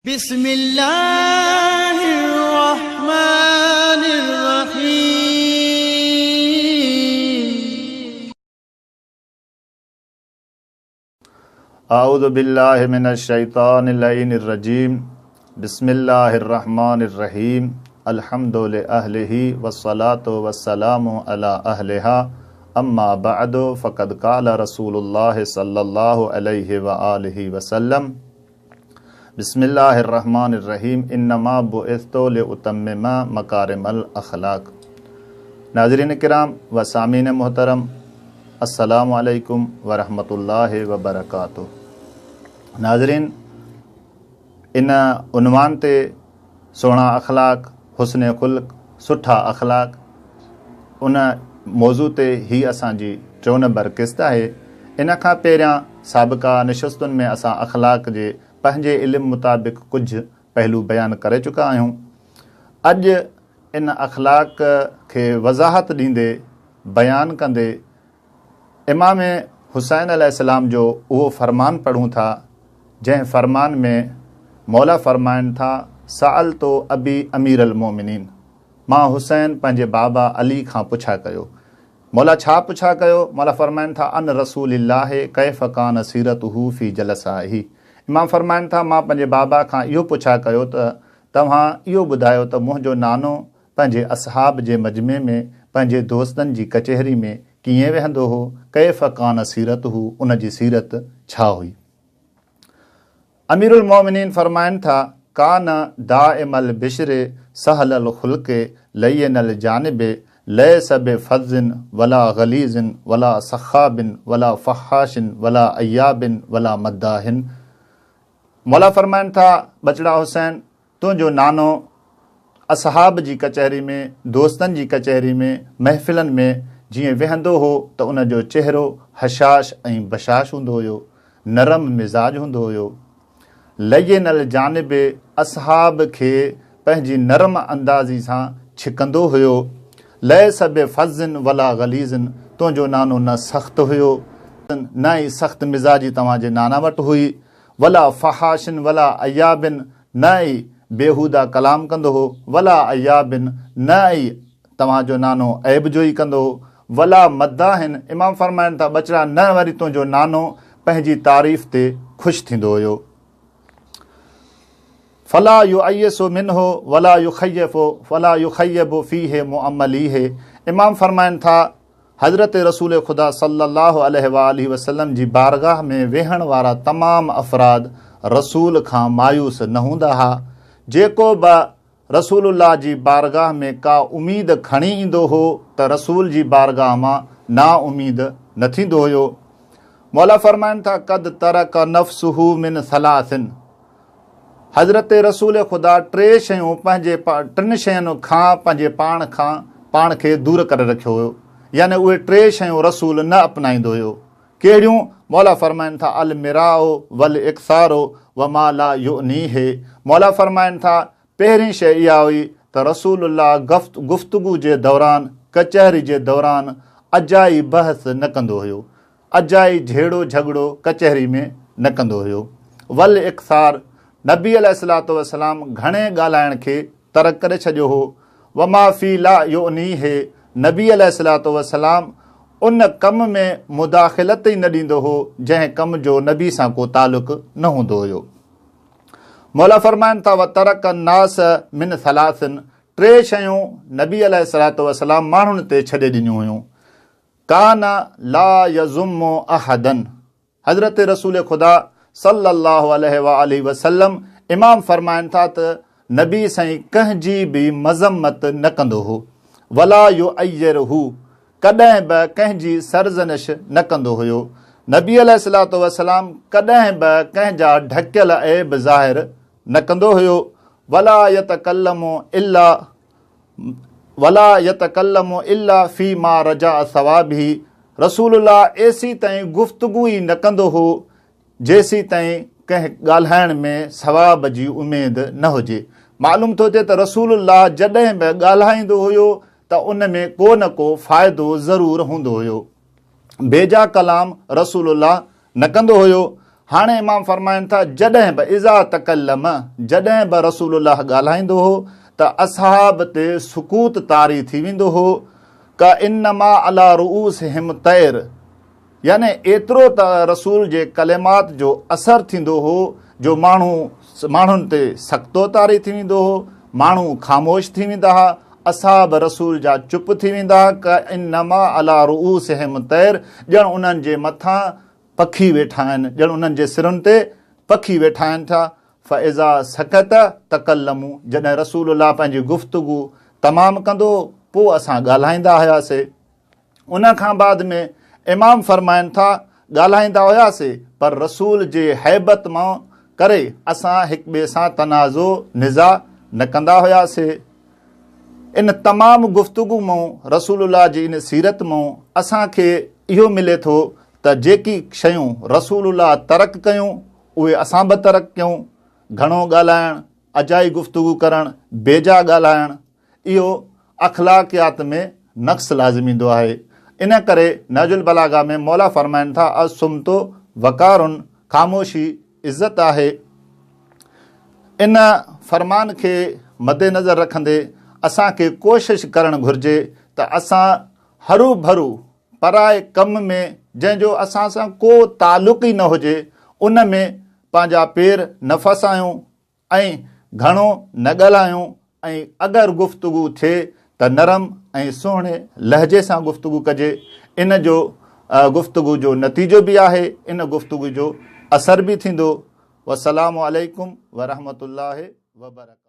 बिस्मिल्लाहिर्रहमानिर्रहीम। आऊज़ु बिल्लाहि मिनश्शैतानिर्रजीम। बिस्मिल्लाहिर्रहमानिर्रहीम। अल्हम्दुलिल्लाहि अहलिही वस्सलातु वस्सलामु अला अहलिहा। अम्मा बअदु फ़क़द क़ाल रसूलुल्लाहि सल्लल्लाहु अलैहि व आलिहि वसल्लम। बिस्मिल्लाहिर्रहमानिर्रहीम। इन्नमा बुइस्तु लिउतम्मिमा मकारिमल अख़लाक़। नाज़रीन किराम व सामीन मोहतरम, अस्सलामु अलैकुम व रहमतुल्लाहि व बरकातुहू। नाज़रीन, इन उन्वान ते सोना अख़लाक़, हुस्न ख़ुल्क़, सुठा अख़लाक़, उन मौज़ू ते ही असांजी 4 नंबर क़िस्त आहे। इन खां पहिरियां साबिक़ा निशस्तुनि में असां अख़लाक़ जे पंहिंजे इल्म मुताबिक़ कुझु पहलू बयानु करे चुका आहियूं। अॼु इन अख़लाक़ खे वज़ाहत ॾींदे बयानु कंदे इमाम हुसैन अलैहिस्सलाम जो उहो फ़रमान पढ़ूं था, जंहिं फ़रमान में मौला फ़रमाइनि था, सअल तो अबी अमीर अल मोमिनीन। मां हुसैन पंहिंजे बाबा अली खां पुछा कयो। मौला छा पुछा कयो? मौला फ़रमाइनि था, अन रसूलिल्लाहि कैफ़ कान सीरतुहू फ़ी जलसाही। इमाम फ़रमाइनि था, मां पंहिंजे बाबा खां इहो पुछा कयो त तव्हां इहो ॿुधायो त मुंहिंजो नानो पंहिंजे असहाब जे मजमे में, पंहिंजे दोस्तनि जी कचहरी में कीअं वेहंदो हो? कैफ़ कान सीरतुहू, उन जी सीरत छा हुई? अमीरुल मोमिनीन फ़रमाइनि था, कान दाइमल बिश्रे सहलल ख़ुल्क़े लय्यनल जानिबे लैस बिफ़ज़्ज़िन वला गलीज़िन वला सख़ाबिन वला फ़हाशिन वला अय्याबिन वला मद्दाहिन। मौला फ़रमाइनि था, बचड़ा हुसैन, तुंहिंजो नानो असहाब जी कचहरी में, दोस्तनि जी कचहरी में, महफ़िलनि में जीअं वेहंदो हो त उन जो चहिरो हशाश ऐं बशाश हूंदो हुयो, नरम मिज़ाज हूंदो हुयो। लय्यनल जानिबे, असहाब खे पंहिंजी नरम अंदाज़ी सां छिकंदो हुयो। लैस बिफ़ज़्ज़िन वला गलीज़िन, तुंहिंजो नानो न सख़्तु हुयो, न ई सख़्त मिज़ाजी तव्हांजे नाना वटि हुई। वला फ़हाशिन वला अय्याबिन, न ई बेहूदा कलाम कंदो हो। वला अय्याबिन, न ई तव्हांजो नानो ऐब जो ई कंदो हो। वला मद्दाहिन, इमाम फ़रमाइनि था, बचड़ा, न वरी तुंहिंजो नानो पंहिंजी तारीफ़ ते ख़ुशि थींदो हुयो। फला युअय्यसु मिन्हु वला युख़य्यबु फ़ीहि मुअम्मलीहि। इमाम फ़रमाइनि था, हज़रत रसूल ख़ुदा सल्लल्लाहु अलैहि वसल्लम जी बारगाह में वेहण वारा तमामु अफ़राद रसूल खां मायूस न हूंदा हुआ। जेको बि रसूलुल्लाह जी बारगाह में का उमीद खणी ईंदो हो त रसूल जी बारगाह मां ना उमीद न थींदो हुयो। मौला फ़रमाइनि था, क़द तरक नफ़्सुहु मिन सलासिन। हज़रत रसूल ख़ुदा 3 शयूं टिनि शयुनि खां पंहिंजे पाण खे दूर करे रखियो हुयो, यानी उहे 3 शयूं रसूल न अपनाईंदो हुयो। कहिड़ियूं? मौला फ़रमाइनि था, अल मिराओ वल इक्सारो व मा ला युनीहे। मौला फ़रमाइनि था, पहिरीं शइ इहा हुई त रसूलुल्लाह गुफ़्तगू जे दौरान, कचहरी जे दौरान अजाई बहस न कंदो हुयो, अजाई झेड़ो झगड़ो कचहरी में न कंदो हुयो। वल इक्सार, नबी अलैहिस्सलातु वस्सलाम घणे ॻाल्हाइण खे तर्क करे छॾियो हो। वमा फ़ी ला युनीहे, नबी अलैहिस्सलातु वस्सलाम उन कम में मुदाख़िलत ई न ॾींदो हो जंहिं कम जो नबी सां को तालुक़ न हूंदो हुयो। मौला फ़रमाइनि था, व तरक नास मिन सलासिन। 3 शयूं नबी अलैहिस्सलातु वस्सलाम माण्हुनि ते छॾे ॾिनियूं हुयूं। कान ला यज़ुम्मु अहदन। हज़रत रसूल ख़ुदा सल्लल्लाहु अलैहि वसल्लम इमाम फ़रमाइनि था त नबी साईं कंहिंजी बि मज़म्मत न कंदो हो। वला युअय्यरहू, कॾहिं बि कंहिंजी सरज़निश न कंदो हुयो। नबी अलैहिस्सलातु वस्सलाम कॾहिं बि कंहिंजा ढकियल ऐब ज़ाहिर न कंदो हुयो। वला यतकल्लमु इल्ला फ़ी मा रजा सवाबी। रसूलुल्लाह एसी ताईं गुफ़्तगू ई न कंदो हो जेसी ताईं कंहिं ॻाल्हाइण में सवाब जी उमेद न हुजे। मालूम थो थिए त रसूलुल्लाह जॾहिं बि ॻाल्हाईंदो हुयो त उन में को न को फ़ाइदो ज़रूरु हूंदो हुयो। बेजा कलाम रसूलुल्लाह न कंदो हुयो। हाणे इमाम फरमाइनि था जॾहिं बि इज़ा तकल्लम, जॾहिं बि रसूलुल्लाह ॻाल्हाईंदो हो त असहाब ते सुकूत तारी थी वेंदो हो। का इन्नमा अला रुऊसिहिम तैर, यानी एतिरो त रसूल जे कलिमात जो असरु थींदो हो जो माण्हुनि ते सख़्तो तारी थी वेंदो हो, माण्हू ख़ामोश थी वेंदा हुआ, असहाब रसूल जा चुप थी वेंदा। क इन्नमा अला रुऊसिहिम तैर, ॼण उन्हनि जे मथां पखी वेठा आहिनि, ॼण उन्हनि जे सिरुनि ते पखी वेठा आहिनि था। फ़इज़ा सकत तकल्लमू, जॾहिं रसूलुल्लाह पंहिंजी गुफ़्तगू तमामु कंदो पोइ असां ॻाल्हाईंदा हुआसीं। उन खां बाद में इमाम फरमाइनि था ॻाल्हाईंदा हुआसीं पर रसूल जे हैबत मां करे असां हिक ॿिए सां तनाज़ो निज़ा न कंदा हुआसीं। इन तमामु गुफ़्तगू मां रसूलुल्लाह जी इन सीरत मां असांखे इहो मिले थो त जेकी शयूं रसूलुल्लाह तर्क कयूं उहे असां बि तर्क कयूं। घणो ॻाल्हाइणु, अजाई गुफ़्तगू करणु, बेजा ॻाल्हाइणु, इहो अख़लाक़ियात में नक़्स लाज़िमींदो आहे। इन करे नहजुल बलागा में मौला फरमाइनि था असुमतो वक़ारुन, ख़ामोशी इज़त आहे। इन फरमान खे मद्देनज़र रखंदे असांखे कोशिशि करणु घुरिजे त असां हरू भरू पराए कम में जंहिंजो असां सां को तालुक़ ई न हुजे उन में पंहिंजा पेर न फसायूं ऐं घणो न ॻाल्हायूं। ऐं अगरि गुफ़्तगू थिए त नरम ऐं सुहिणे लहजे सां गुफ़्तगू कजे। इन जो गुफ़्तगू जो नतीजो बि आहे, इन गुफ़्तगू जो असर बि थींदो। वस्सलामु अलैकुम वरहमतुल्लाहि वबरकातुहू।